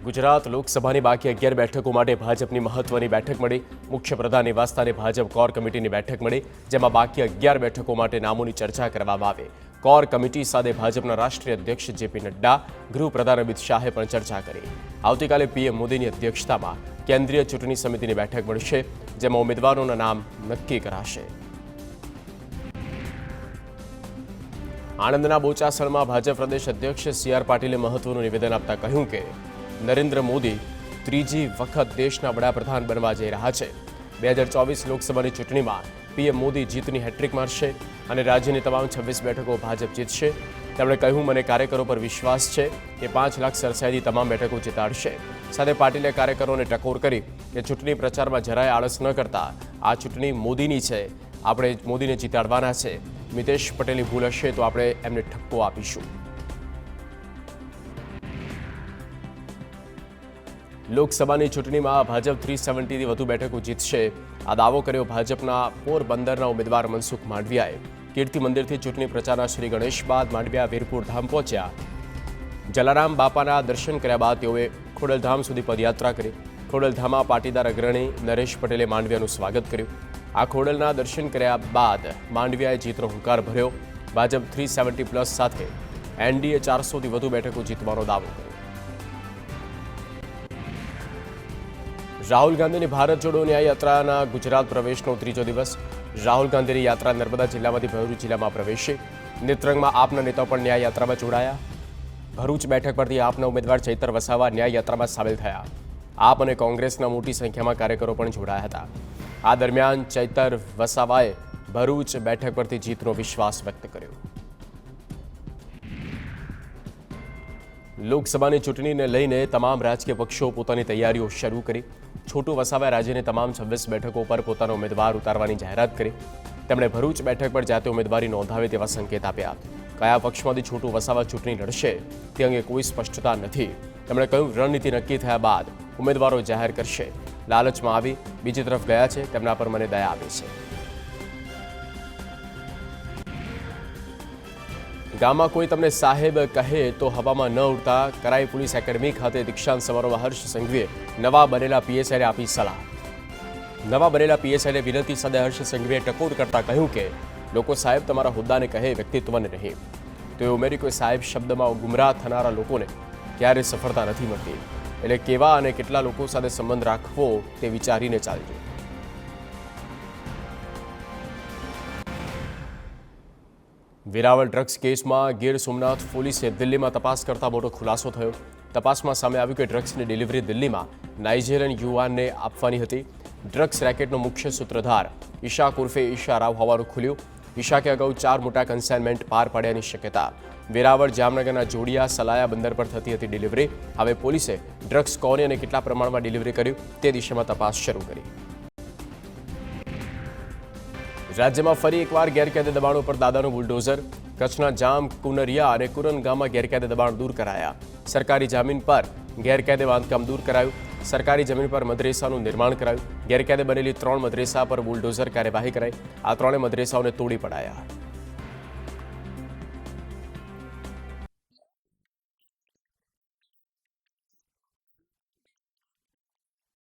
ગુજરાત લોકસભાની બાકી 11 બેઠકો માટે ભાજપની મહત્વની બેઠક મળી. મુખ્યપ્રધાન નિવાસસ્થાને ભાજપ કોર કમિટીની બેઠક મળી, જેમાં બાકી 11 બેઠકો માટે નામોની ચર્ચા કરવામાં આવી. કોર કમિટી સાથે ભાજપના રાષ્ટ્રીય અધ્યક્ષ જેપી નડ્ડા, ગૃહપ્રધાન અમિત શાહે પણ ચર્ચા કરી. આવતીકાલે પીએમ મોદીની અધ્યક્ષતામાં કેન્દ્રીય ચૂંટણી સમિતિની બેઠક મળશે, જેમાં ઉમેદવારોના નામ નક્કી કરાશે. આણંદના બોચાસણમાં ભાજપ પ્રદેશ અધ્યક્ષ સી.આર. પાટીલે મહત્વનું નિવેદન આપતા કહ્યું કે નરેન્દ્ર મોદી ત્રીજી વખત દેશના વડાપ્રધાન બનવા જઈ રહ્યા છે. 2024 લોકસભાની ચૂંટણીમાં પીએમ મોદી જીતની હેટ્રિક મારશે અને રાજ્યની તમામ 26 બેઠકો ભાજપ જીતશે. તેમણે કહ્યું, મને કાર્યકરો પર વિશ્વાસ છે કે 5 લાખ સરસાઈથી તમામ બેઠકો જીતાડશે. સાથે પાટીલે કાર્યકરોને ટકોર કરી કે ચૂંટણી પ્રચારમાં જરાય આળસ ન કરતા આ ચૂંટણી મોદીની છે, આપણે મોદીને જીતાડવાના છે. મિતેશ પટેલની ભૂલ હશે તો આપણે એમને ઠપકો આપીશું. લોકસભાની ચૂંટણીમાં ભાજપ 370થી વધુ બેઠકો જીતશે. આ દાવો કર્યો ભાજપના પોરબંદરના ઉમેદવાર મનસુખ માંડવિયાએ. કીર્તિ મંદિરથી ચૂંટણી પ્રચારના શ્રી ગણેશ બાદ માંડવિયા વીરપુર ધામ પહોંચ્યા. જલારામ બાપાના દર્શન કર્યા બાદ તેઓએ ખોડલધામ સુધી પદયાત્રા કરી. ખોડલધામમાં પાટીદાર અગ્રણી નરેશ પટેલે માંડવિયાનું સ્વાગત કર્યું. આ ખોડલના દર્શન કર્યા બાદ માંડવિયાએ જીતનો હુંકાર ભર્યો. ભાજપ 370+ સાથે એનડીએ 400થી વધુ બેઠકો જીતવાનો દાવો કર્યો. રાહુલ ગાંધીની ભારત જોડો ન્યાય યાત્રાના ગુજરાત પ્રવેશનો ત્રીજો દિવસ. રાહુલ ગાંધીની યાત્રા નર્મદા જિલ્લામાંથી ભરૂચ જિલ્લામાં પ્રવેશી. નેત્રંગમાં આપના નેતાઓ પણ ન્યાય યાત્રામાં જોડાયા. ભરૂચ બેઠક પરથી આપના ઉમેદવાર ચૈતર વસાવા ન્યાય યાત્રામાં સામેલ થયા. આપ અને કોંગ્રેસના મોટી સંખ્યામાં કાર્યકરો પણ જોડાયા હતા. આ દરમિયાન ચૈતર વસાવાએ ભરૂચ બેઠક પરથી જીતનો વિશ્વાસ વ્યક્ત કર્યો. લોકસભાની ચૂંટણીને લઈને તમામ રાજકીય પક્ષો પોતાની તૈયારીઓ શરૂ કરી. છોટુ વસાવાએ રાજ્યની તમામ 26 બેઠકો પર પોતાનો ઉમેદવાર ઉતારવાની જાહેરાત કરી. તેમણે ભરૂચ બેઠક પર જાતે ઉમેદવારી નોંધાવે તેવા સંકેત આપ્યા. કયા પક્ષમાંથી છોટુ વસાવા ચૂંટણી લડશે તે અંગે કોઈ સ્પષ્ટતા નથી. તેમણે કહ્યું, રણનીતિ નક્કી થયા બાદ ઉમેદવારો જાહેર કરશે. લાલચમાં આવી બીજી તરફ ગયા છે, તેમના પર મને દયા આવી છે. ગામમાં કોઈ તમને સાહેબ કહે તો હવામાં ન ઉડતા. કરાઈ પોલીસ એકેડમી ખાતે દીક્ષાંત સમારોહમાં હર્ષ સંઘવીએ નવા બનેલા પીએસઆઈને આપી સલાહ. નવા બનેલા પીએસઆઈને વિનંતી સાથે હર્ષ સંઘવીએ ટકોર કરતા કહ્યું કે લોકો સાહેબ તમારા હોદ્દાને કહે, વ્યક્તિત્વને નહીં. તેઓએ ઉમેર્યું કે સાહેબ શબ્દમાં ગુમરાહ થનારા લોકોને ક્યારેય સફળતા નથી મળતી. એટલે કેવા અને કેટલા લોકો સાથે સંબંધ રાખવો તે વિચારીને ચાલજો. વેરાવળ ડ્રગ્સ કેસમાં ગીર સોમનાથ પોલીસે દિલ્હીમાં તપાસ કરતા મોટો ખુલાસો થયો. તપાસમાં સામે આવ્યું કે ડ્રગ્સની ડિલિવરી દિલ્હીમાં નાઇજેરિયન યુવાનને આપવાની હતી. ડ્રગ્સ રેકેટનો મુખ્ય સૂત્રધાર ઈશાક ઉર્ફે ઈશા રાવ હોવાનું ખુલ્યું. ઈશાકે અગાઉ 4 મોટા કન્સાઇનમેન્ટ પાર પાડ્યાની શક્યતા. વેરાવળ જામનગરના જોડિયા સલાયા બંદર પર થતી હતી ડિલિવરી. હવે પોલીસે ડ્રગ્સ કોને અને કેટલા પ્રમાણમાં ડિલિવરી કર્યું તે દિશામાં તપાસ શરૂ કરી. રાજ્યમાં ફરી એકવાર ગેરકાયદે દબાણો પર દાદાનું બુલડોઝર. કચ્છના જામ કુનરિયા અને કુરન ગામમાં ગેરકાયદે દબાણ દૂર કરાયા. સરકારી જમીન પર ગેરકાયદે બાંધકામ દૂર કરાયું. સરકારી જમીન પર મદરેસાનું નિર્માણ કરાયું. ગેરકાયદે બનેલી 3 મદરેસા પર બુલડોઝર કાર્યવાહી કરાઈ. આ 3 મદરેસાઓને તોડી પડાયા.